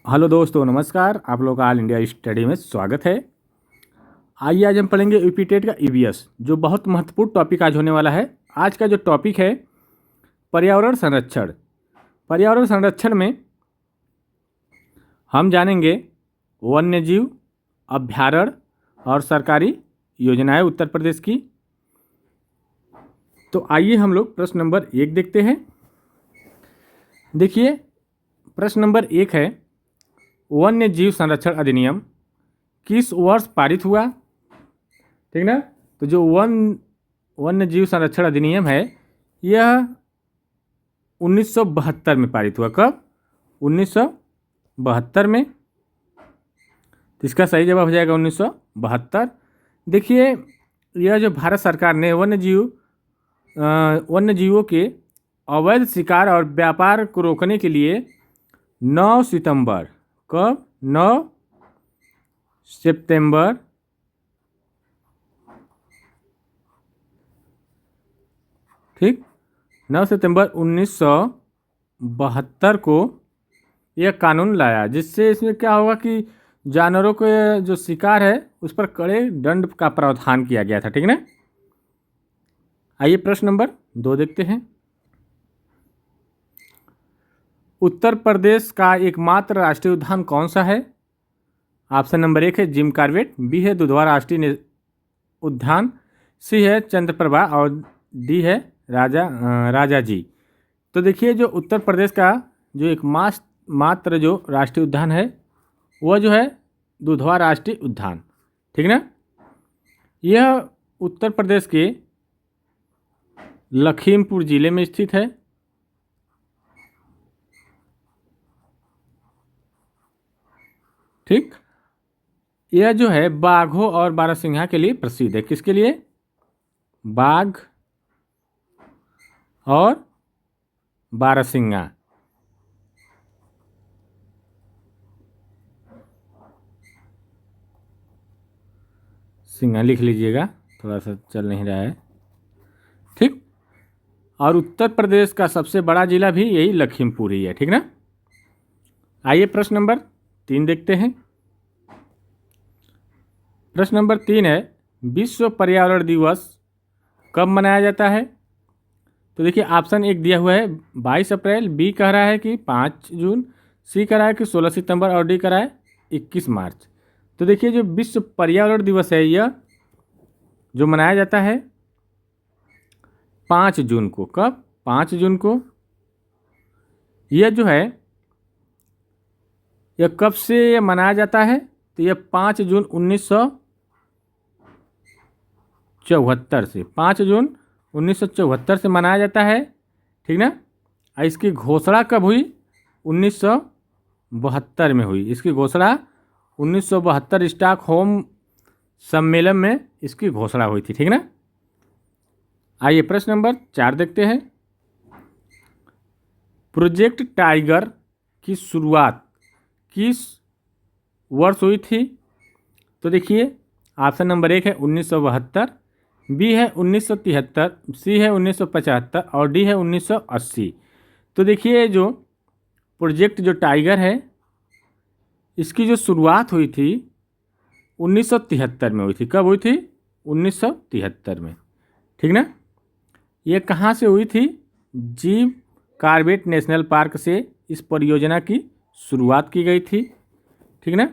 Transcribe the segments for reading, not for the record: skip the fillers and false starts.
Hello दोस्तों, नमस्कार। आप लोग का ऑल इंडिया स्टडी में स्वागत है। आइए आज हम पढ़ेंगे यूपी टेट का ईवीएस, जो बहुत महत्वपूर्ण टॉपिक आज होने वाला है। आज का जो टॉपिक है पर्यावरण संरक्षण। पर्यावरण संरक्षण में हम जानेंगे वन्य जीव अभ्यारण्य और सरकारी योजनाएं उत्तर प्रदेश की। तो आइए हम लोग प्रश्न नंबर 1 देखते हैं। देखिए, प्रश्न नंबर 1 है, वन्य जीव संरक्षण अधिनियम किस वर्ष पारित हुआ? ठीक ना। तो जो वन्य जीव संरक्षण अधिनियम है यह 1972 में पारित हुआ। कब? 1972 में। तो इसका सही जवाब हो जाएगा 1972। देखिए, यह जो भारत सरकार ने वन्य जीवों के अवैध शिकार और व्यापार को रोकने के लिए 9 सितंबर, कब? 9 सितंबर ठीक 9 सितंबर 1972 को यह कानून लाया, जिससे इसमें क्या होगा कि जानवरों के जो शिकार है उस पर कड़े दंड का प्रावधान किया गया था। ठीक ना। आइए प्रश्न नंबर 2 देखते हैं। उत्तर प्रदेश का एकमात्र राष्ट्रीय उद्यान कौन सा है? ऑप्शन नंबर 1 है जिम कॉर्बेट, बी है दुधवा राष्ट्रीय उद्यान, सी है चंद्रप्रभा और डी है राजा जी। तो देखिए, जो उत्तर प्रदेश का जो एकमात्र जो राष्ट्रीय उद्यान है वह जो है दुधवा राष्ट्रीय उद्यान। ठीक ना। यह उत्तर प्रदेश के लखीमपुर जिले में स्थित है। ठीक। यह जो है बाघों और बारहसिंघा के लिए प्रसिद्ध है। किसके लिए? बाघ और बारहसिंघा। सिंघा लिख लीजिएगा, थोड़ा सा चल नहीं रहा है। ठीक। और उत्तर प्रदेश का सबसे बड़ा जिला भी यही लखीमपुर ही है। ठीक ना। आइए प्रश्न नंबर 3 देखते हैं। प्रश्न नंबर 3 है, विश्व पर्यावरण दिवस कब मनाया जाता है? तो देखिए, ऑप्शन 1 दिया हुआ है 22 अप्रैल, बी कह रहा है कि 5 जून, सी कह रहा है कि 16 सितंबर और डी कह रहा है 21 मार्च। तो देखिए, जो विश्व पर्यावरण दिवस है यह जो मनाया जाता है 5 जून को। कब? 5 जून को। यह जो है यह कब से यह मनाया जाता है? तो यह 5 जून 1974 से, 5 जून 1974 से मनाया जाता है। ठीक ना। और इसकी घोषणा कब हुई? 1972 में हुई। इसकी घोषणा 1972 स्टॉकहोम सम्मेलन में इसकी घोषणा हुई थी। ठीक ना। आइए प्रश्न नंबर 4 देखते हैं। प्रोजेक्ट टाइगर की शुरुआत किस वर्ष हुई थी? तो देखिए, ऑप्शन नंबर 1 है 1972, बी है 1973, सी है 1975 और डी है 1980। तो देखिए, जो प्रोजेक्ट जो टाइगर है इसकी जो शुरुआत हुई थी 1973 में हुई थी। कब हुई थी? 1973 में। ठीक ना। ये कहाँ से हुई थी? जिम कॉर्बेट नेशनल पार्क से इस परियोजना की शुरुआत की गई थी। ठीक ना।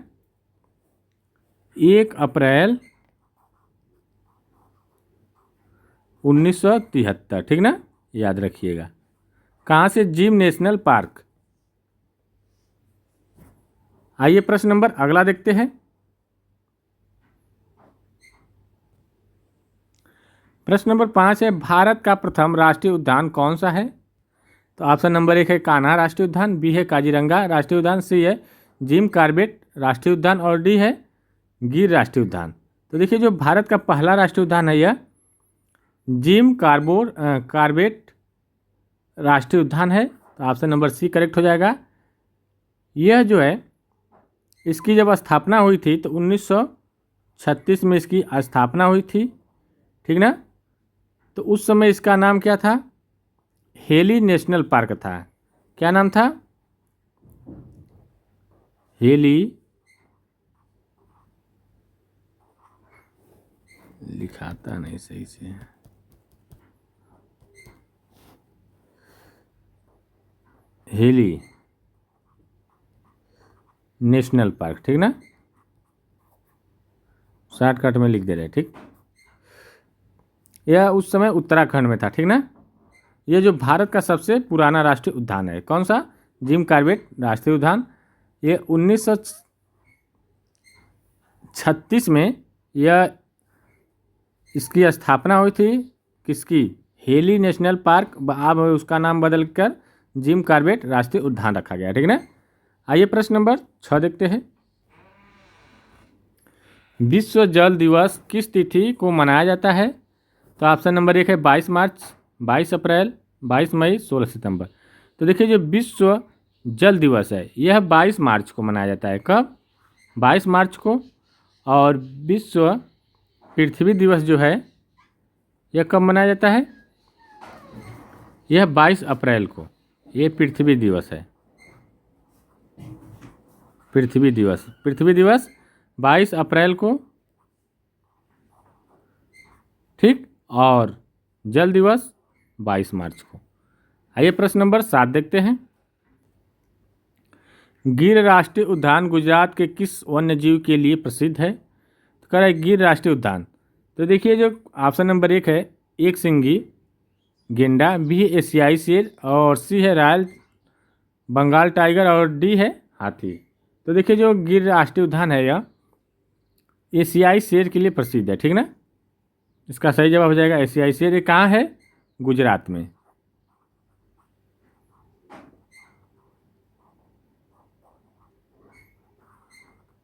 1 अप्रैल 1973। ठीक ना, याद रखिएगा। कहाँ से? Gym national park. आइए प्रश्न नंबर अगला देखते हैं। प्रश्न नंबर 5 है, भारत का प्रथम राष्ट्रीय उद्यान कौन सा है? तो ऑप्शन नंबर 1 है कान्हा राष्ट्रीय उद्यान, बी है काजीरंगा राष्ट्रीय उद्यान, सी है जिम कॉर्बेट राष्ट्रीय उद्यान और डी है गिर राष्ट्रीय उद्यान। तो देखिए, जो भारत का पहला राष्ट्रीय उद्यान है यह जिम कॉर्बेट राष्ट्रीय उद्यान है। तो ऑप्शन नंबर सी करेक्ट हो जाएगा। यह जो है इसकी जब स्थापना हुई थी तो 1936 में इसकी स्थापना हुई थी। ठीक ना। तो उस समय इसका नाम क्या था? हेली नेशनल पार्क था। क्या नाम था? हेली लिखाता नहीं सही से, हेली नेशनल पार्क, ठीक ना, शॉर्टकट में लिख दे रहे, ठीक। यह उस समय उत्तराखंड में था, ठीक ना। यह जो भारत का सबसे पुराना राष्ट्रीय उद्यान है, कौन सा, जिम कॉर्बेट राष्ट्रीय उद्यान। ये 1936 में यह इसकी स्थापना हुई थी, किसकी, हेली नेशनल पार्क, अब उसका नाम बदलकर जिम कॉर्बेट राष्ट्रीय उद्यान रखा गया, ठीक ना। आइए प्रश्न नंबर 6 देखते हैं। विश्व जल दिवस किस तिथि को मनाया जाता है? तो ऑप्शन नंबर 1 है 22 मार्च, 22 अप्रैल, 22 मई, 16 सितंबर। तो देखिए जो विश्व जल दिवस है यह 22 मार्च को मनाया जाता है। कब? 22 मार्च को। और विश्व पृथ्वी दिवस जो है यह कब मनाया जाता है? यह 22 अप्रैल को। यह पृथ्वी दिवस है, पृथ्वी दिवस, पृथ्वी दिवस 22 अप्रैल को, ठीक। और जल दिवस 22 मार्च को। आइए प्रश्न नंबर 7 देखते हैं। गिर राष्ट्रीय उद्यान गुजरात के किस वन्य जीव के लिए प्रसिद्ध है? तो कह रहा है गिर राष्ट्रीय उद्यान। तो देखिए जो ऑप्शन नंबर 1 है एक सिंगी गेंडा, बी है एशियाई शेर, और सी है रॉयल बंगाल टाइगर, और डी है हाथी। तो देखिए जो गिर राष्ट्रीय उद्यान है यह एशियाई शेर के लिए प्रसिद्ध है, ठीक ना। इसका सही जवाब हो जाएगा एशियाई शेर। ये कहाँ है? गुजरात में,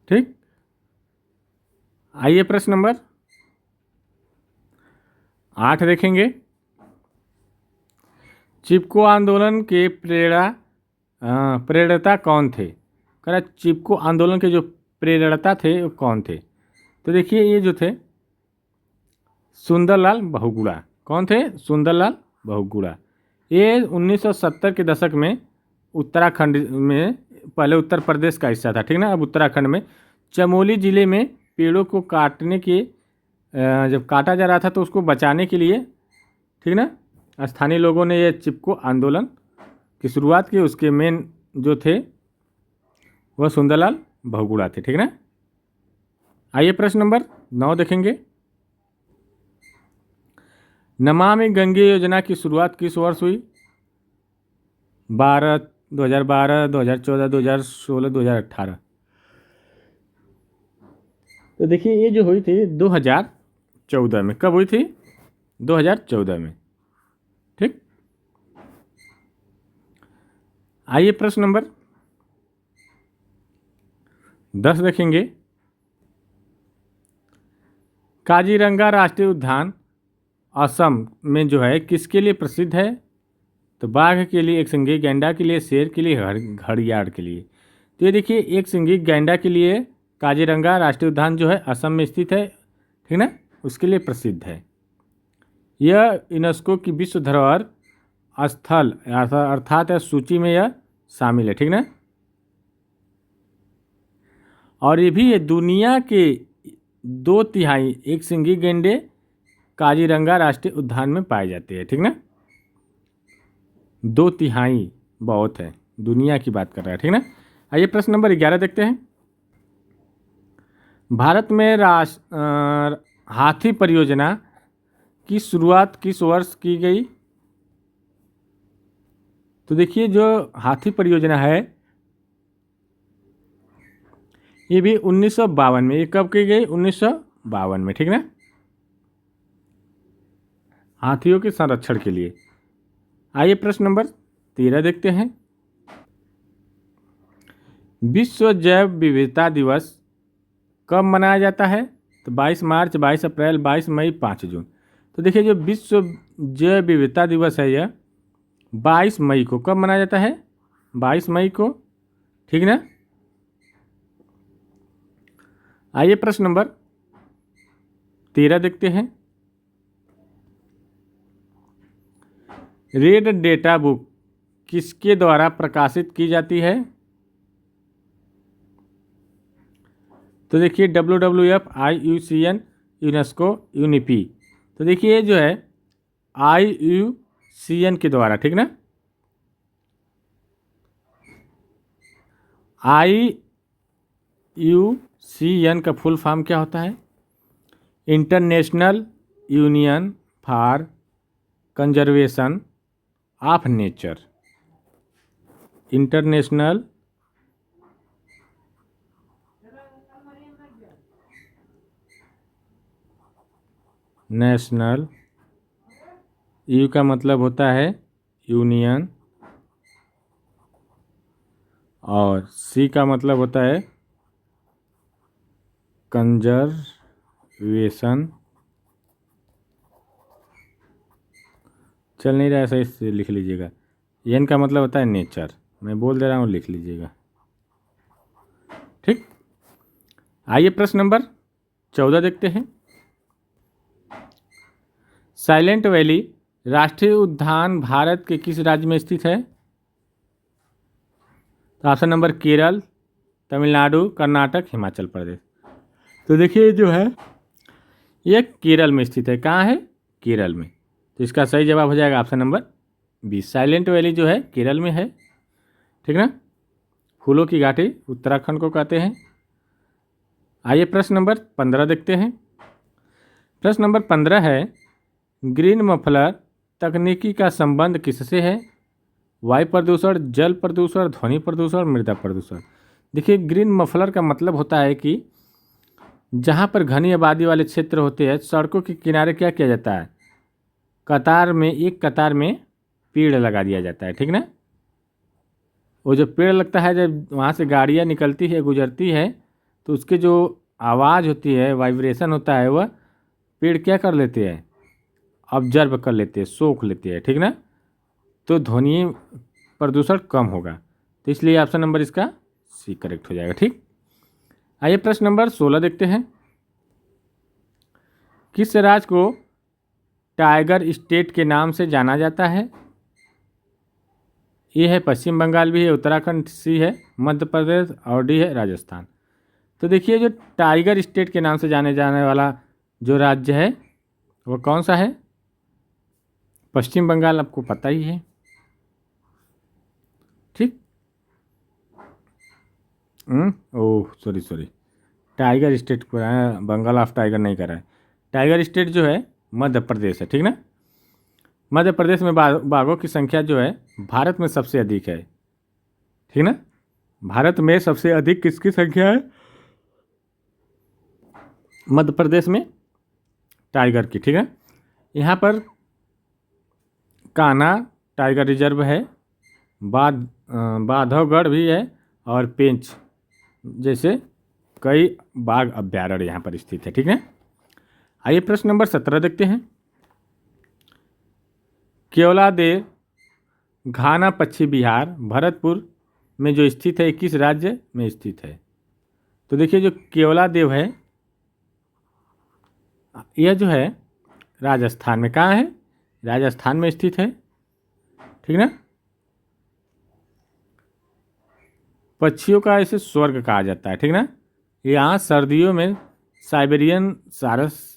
ठीक। आइए प्रश्न नंबर 8 देखेंगे। चिपको आंदोलन के प्रेरणता कौन थे? कह रहा चिपको आंदोलन के जो प्रेरणता थे वो कौन थे? तो देखिए ये जो थे सुंदरलाल बहुगुणा। कौन थे? सुंदरलाल बहुगुणा। ये 1970 के दशक में उत्तराखंड में, पहले उत्तर प्रदेश का हिस्सा था, ठीक ना, अब उत्तराखंड में चमोली जिले में पेड़ों को काटने के जब काटा जा रहा था तो उसको बचाने के लिए, ठीक ना, स्थानीय लोगों ने ये चिपको आंदोलन की शुरुआत की। उसके मेन जो थे वह सुंदरलाल बहुगुणा थे, ठीक ना। आइए प्रश्न नंबर 9 देखेंगे। नमामि गंगे योजना की शुरुआत किस वर्ष हुई? 2012, 2014, 2016, 2018। तो देखिए ये जो हुई थी 2014 में। कब हुई थी? 2014 में, ठीक। आइए प्रश्न नंबर 10 देखेंगे। काजीरंगा राष्ट्रीय उद्यान असम में जो है किसके लिए प्रसिद्ध है? तो बाघ के लिए, एक सिंगी गैंडा के लिए, शेर के लिए, घड़ियाल के लिए। तो ये देखिए एक सिंगी गैंडा के लिए काजीरंगा राष्ट्रीय उद्यान जो है असम में स्थित है, ठीक ना, उसके लिए प्रसिद्ध है। यह यूनेस्को की विश्व धरोहर स्थल अर्थात सूची में यह शामिल है, ठीक ना। और ये भी दुनिया के 2/3 एक सिंगी गैंडे काजीरंगा राष्ट्रीय उद्यान में पाए जाते हैं, ठीक ना। 2/3 बहुत है, दुनिया की बात कर रहा है, ठीक ना। आइए प्रश्न नंबर 11 देखते हैं। भारत में हाथी परियोजना की शुरुआत किस वर्ष की गई? तो देखिए जो हाथी परियोजना है ये भी 1952 में। ये कब की गई? 1952 में, ठीक ना, हाथियों के संरक्षण के लिए। आइए प्रश्न नंबर 13 देखते हैं। विश्व जैव विविधता दिवस कब मनाया जाता है? तो 22 मार्च, 22 अप्रैल, 22 मई, 5 जून। तो देखिए जो विश्व जैव विविधता दिवस है यह 22 मई को। कब मनाया जाता है? 22 मई को, ठीक ना। आइए प्रश्न नंबर 13 देखते हैं। रेड डेटा बुक किसके द्वारा प्रकाशित की जाती है? तो देखिए WWF, IUCN, यूनेस्को, यूनिपी। तो देखिए ये जो है IUCN के द्वारा, ठीक ना। IUCN का फुल फॉर्म क्या होता है? International union for conservation of nature. International national, you का मतलब होता है यूनियन और सी का मतलब होता है कंजर्वेशन। चल नहीं रहा है सही से, लिख लीजिएगा। एन का मतलब होता है नेचर, मैं बोल दे रहा हूँ, लिख लीजिएगा, ठीक। आइए प्रश्न नंबर 14 देखते हैं। साइलेंट वैली राष्ट्रीय उद्यान भारत के किस राज्य में स्थित है? तो ऑप्शन नंबर केरल, तमिलनाडु, कर्नाटक, हिमाचल प्रदेश। तो देखिए जो है ये केरल में स्थित है। कहाँ है? केरल में। तो इसका सही जवाब हो जाएगा ऑप्शन नंबर 20। साइलेंट वैली जो है केरल में है, ठीक ना। फूलों की घाटी उत्तराखंड को कहते हैं। आइए प्रश्न नंबर 15 देखते हैं। प्रश्न नंबर 15 है, ग्रीन मफलर तकनीकी का संबंध किससे है? वायु प्रदूषण, जल प्रदूषण, ध्वनि प्रदूषण, मृदा प्रदूषण। देखिए ग्रीन मफलर का मतलब होता है कि जहाँ पर घनी आबादी वाले क्षेत्र होते हैं, सड़कों के किनारे क्या किया जाता है? कतार में, एक कतार में पेड़ लगा दिया जाता है, ठीक ना। वो जो पेड़ लगता है, जब वहाँ से गाड़ियाँ निकलती है, गुजरती है, तो उसके जो आवाज़ होती है, वाइब्रेशन होता है, वह पेड़ क्या कर लेते हैं? ऑब्जर्व कर लेते हैं, सोख लेते हैं, ठीक ना। तो ध्वनि प्रदूषण कम होगा। तो इसलिए ऑप्शन नंबर इसका सी करेक्ट हो जाएगा, ठीक। आइए प्रश्न नंबर 16 देखते हैं। किस राज्य को टाइगर स्टेट के नाम से जाना जाता है? ए है पश्चिम बंगाल, भी है उत्तराखंड, सी है मध्य प्रदेश और डी है राजस्थान। तो देखिए जो टाइगर स्टेट के नाम से जाने जाने वाला जो राज्य है वो कौन सा है? पश्चिम बंगाल, आपको पता ही है, ठीक। ओह सॉरी, टाइगर स्टेट को बंगाल ऑफ टाइगर नहीं कर रहा है। टाइगर स्टेट जो है मध्य प्रदेश है, ठीक ना। मध्य प्रदेश में बाघों की संख्या जो है भारत में सबसे अधिक है, ठीक ना। भारत में सबसे अधिक किसकी संख्या है? मध्य प्रदेश में टाइगर की, ठीक है। यहाँ पर कान्हा टाइगर रिजर्व है, बांधवगढ़ भी है और पेंच जैसे कई बाघ अभ्यारण्य यहाँ पर स्थित है, ठीक है। आइए प्रश्न नंबर 17 देखते हैं। केवलादेव घाना पश्चिम बिहार भरतपुर में जो स्थित है, किस राज्य में स्थित है? तो देखिए जो केवलादेव है यह जो है राजस्थान में, कहाँ है? राजस्थान में स्थित है, ठीक ना। पक्षियों का इसे स्वर्ग कहा जाता है, ठीक ना। यहाँ सर्दियों में साइबेरियन सारस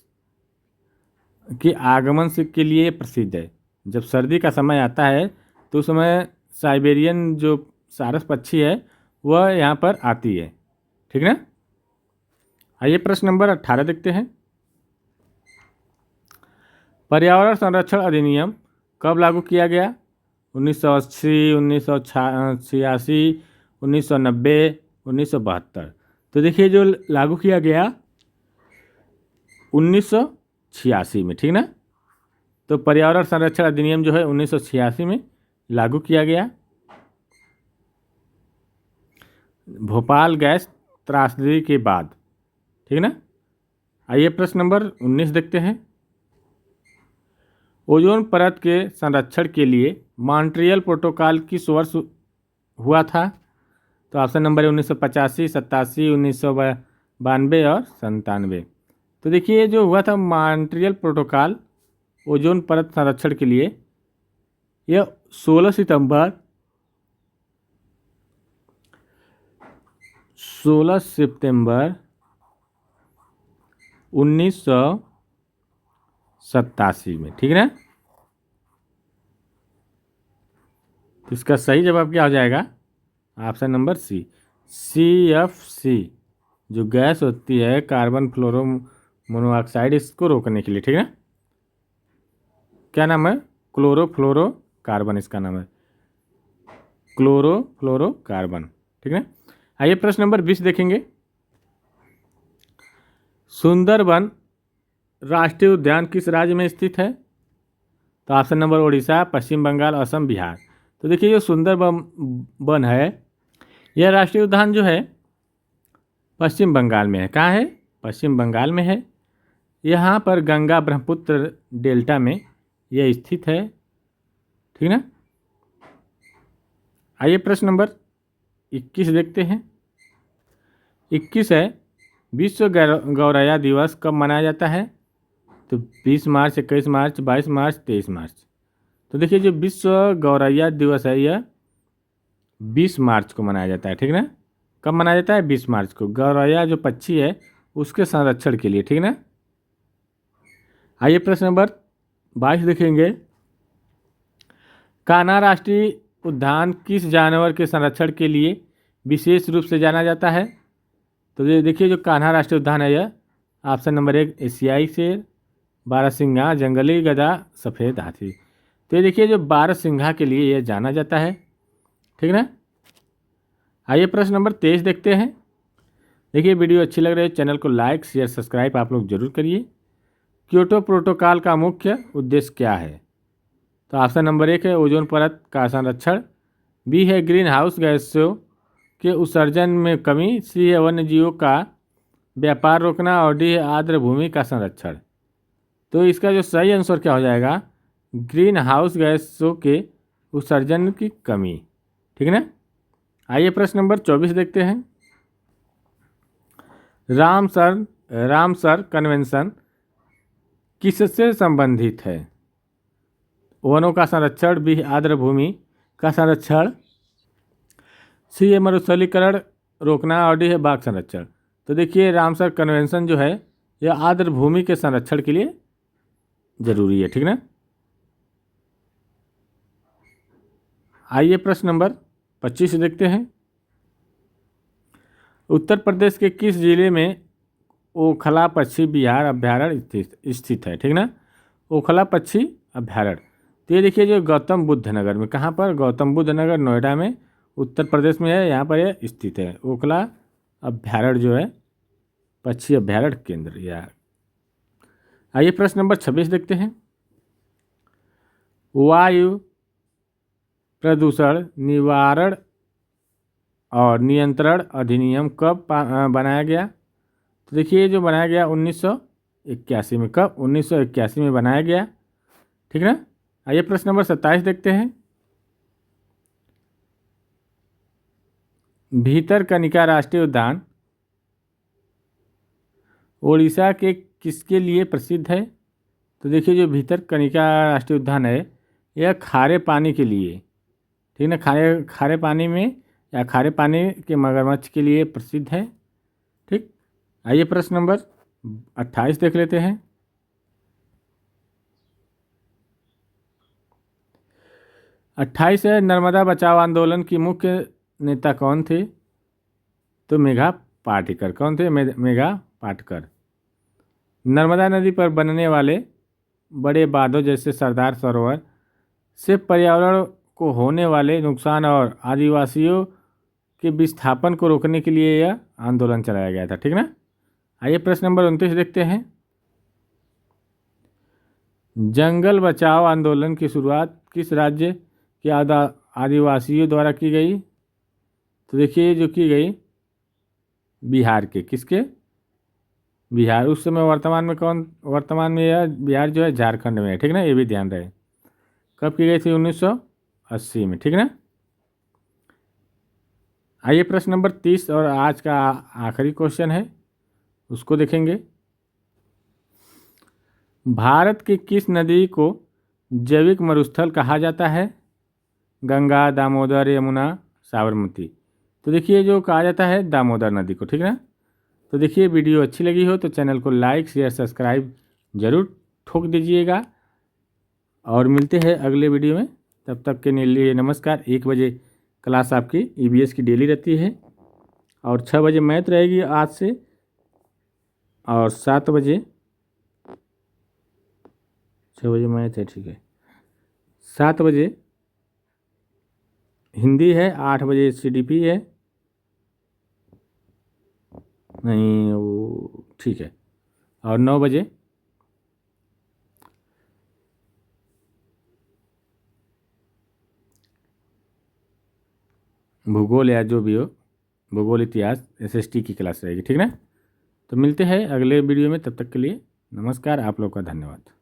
के आगमन से के लिए प्रसिद्ध है। जब सर्दी का समय आता है तो उस समय साइबेरियन जो सारस पक्षी है वह यहाँ पर आती है, ठीक ना। आइए प्रश्न नंबर 18 देखते हैं। पर्यावरण संरक्षण अधिनियम कब लागू किया गया? 1980, 1986, 1990, 1972। तो देखिए जो लागू किया गया 1986 में, ठीक ना। तो पर्यावरण संरक्षण अधिनियम जो है 1986 में लागू किया गया। भोपाल गैस त्रासदी के बाद, ठीक ना। आइए प्रश्न नंबर 19 देखते हैं। ओजोन परत के संरक्षण के लिए मॉन्ट्रियल प्रोटोकॉल किस वर्ष हुआ था? तो ऑप्शन नंबर है 1985, 87, 1992 और 97। तो देखिए ये जो हुआ था मॉन्ट्रियल प्रोटोकॉल ओजोन परत संरक्षण के लिए, यह 16 सितंबर 1987 में, ठीक है ना। तो इसका सही जवाब क्या हो जाएगा? ऑप्शन नंबर सी, CFC, जो गैस होती है कार्बन फ्लोरो मोनोऑक्साइड, इसको रोकने के लिए, ठीक है। क्या नाम है? क्लोरोफ्लोरो कार्बन इसका नाम है, क्लोरोफ्लोरो कार्बन, ठीक है। आइए प्रश्न नंबर 20 देखेंगे। सुंदरबन राष्ट्रीय उद्यान किस राज्य में स्थित है? तो ऑप्शन नंबर उड़ीसा, पश्चिम बंगाल, असम, बिहार। तो देखिए जो सुंदरबन वन है, यह राष्ट्रीय उद्यान जो है पश्चिम बंगाल में है। कहाँ है? पश्चिम बंगाल में है। यहाँ पर गंगा ब्रह्मपुत्र डेल्टा में यह स्थित है, ठीक ना। आइए प्रश्न नंबर 21 देखते हैं। 21 है, विश्व गौरैया दिवस कब मनाया जाता है? तो 20 मार्च, 21 मार्च, 22 मार्च, 23 मार्च। तो देखिए जो विश्व गौरैया दिवस है यह 20 मार्च को मनाया जाता है, ठीक ना। कब मनाया जाता है? 20 मार्च को। गौरैया जो पक्षी है उसके संरक्षण के लिए, ठीक ना। आइए प्रश्न नंबर 22 देखेंगे। कान्हा राष्ट्रीय उद्यान किस जानवर के संरक्षण के लिए विशेष रूप से जाना जाता है? तो ये देखिए जो कान्हा राष्ट्रीय उद्यान है यह ऑप्शन नंबर 1 एशियाई शेर, बारहसिंगा, जंगली गधा, सफ़ेद हाथी। तो ये देखिए जो बारहसिंगा के लिए यह जाना जाता है, ठीक ना। आइए प्रश्न नंबर 23 देखते हैं। देखिए वीडियो अच्छी लग रही है, चैनल को लाइक शेयर सब्सक्राइब आप लोग जरूर करिए। क्योटो प्रोटोकॉल का मुख्य उद्देश्य क्या है? तो ऑप्शन नंबर 1 है ओजोन परत का संरक्षण, बी है ग्रीन हाउस गैसों के उत्सर्जन में कमी, सी है वन्य जीवों का व्यापार रोकना और डी है आर्द्र भूमि का संरक्षण। तो इसका जो सही आंसर क्या हो जाएगा? ग्रीन हाउस गैसों के उत्सर्जन की कमी, ठीक है ना। आइए प्रश्न नंबर 24 देखते हैं। रामसर कन्वेंशन किससे संबंधित है? वनों का संरक्षण, बी आर्द्र भूमि का संरक्षण, सी है मरुस्थलीकरण रोकना और डी है बाघ संरक्षण। तो देखिए रामसर कन्वेंशन जो है यह आर्द्र भूमि के संरक्षण के लिए जरूरी है, ठीक ना। आइए प्रश्न नंबर 25 देखते हैं। उत्तर प्रदेश के किस जिले में ओखला पक्षी विहार अभ्यारण्य स्थित है, ठीक ना। ओखला पक्षी अभ्यारण्य, तो ये देखिए जो गौतम बुद्ध नगर में, कहाँ पर? गौतम बुद्ध नगर नोएडा में, उत्तर प्रदेश में है, यहाँ पर यह स्थित है। ओखला अभ्यारण्य जो है पक्षी अभ्यारण्य केंद्र या। आइए प्रश्न नंबर 26 देखते हैं। वायु प्रदूषण निवारण और नियंत्रण अधिनियम कब बनाया गया? तो देखिए जो बनाया गया 1981 में। कब? 1981 में बनाया गया, ठीक ना। आइए प्रश्न नंबर 27 देखते हैं। भीतरकनिका राष्ट्रीय उद्यान ओडिशा के किसके लिए प्रसिद्ध है? तो देखिए जो भीतरकनिका राष्ट्रीय उद्यान है यह खारे पानी के लिए, ठीक ना, खारे पानी में या खारे पानी के मगरमच्छ के लिए प्रसिद्ध है, ठीक। आइए प्रश्न नंबर 28 देख लेते हैं। 28 है, नर्मदा बचाओ आंदोलन की मुख्य नेता कौन थे? तो मेघा पाटकर। कौन थे? मेघा पाटकर। नर्मदा नदी पर बनने वाले बड़े बांधों जैसे सरदार सरोवर से पर्यावरण को होने वाले नुकसान और आदिवासियों के विस्थापन को रोकने के लिए यह आंदोलन चलाया गया था, ठीक ना। आइए प्रश्न नंबर 29 देखते हैं। जंगल बचाओ आंदोलन की शुरुआत किस राज्य के आदिवासियों द्वारा की गई? तो देखिए जो की गई बिहार के। किसके? बिहार। उस समय वर्तमान में यह बिहार जो है झारखंड में है, ठीक ना, ये भी ध्यान रहे। कब की गई थी? 1980 में, ठीक ना। आइए प्रश्न नंबर 30 और आज का आखिरी क्वेश्चन है, उसको देखेंगे। भारत की किस नदी को जैविक मरुस्थल कहा जाता है? गंगा, दामोदर, यमुना, साबरमती। तो देखिए जो कहा जाता है दामोदर नदी को, ठीक ना। तो देखिए वीडियो अच्छी लगी हो तो चैनल को लाइक शेयर सब्सक्राइब ज़रूर ठोक दीजिएगा और मिलते हैं अगले वीडियो में। तब तक के लिए नमस्कार। 1 बजे क्लास आपकी ईवीएस की डेली रहती है और 6 बजे मैथ रहेगी आज से और 7 बजे 6 बजे मैथ है, ठीक है। 7 बजे हिंदी है, 8 बजे सीडीपी है, नहीं वो ठीक है, और 9 बजे भूगोल या जो भी हो, भूगोल इतिहास एसएसटी की क्लास रहेगी, ठीक ना। तो मिलते हैं अगले वीडियो में, तब तक के लिए नमस्कार। आप लोग का धन्यवाद।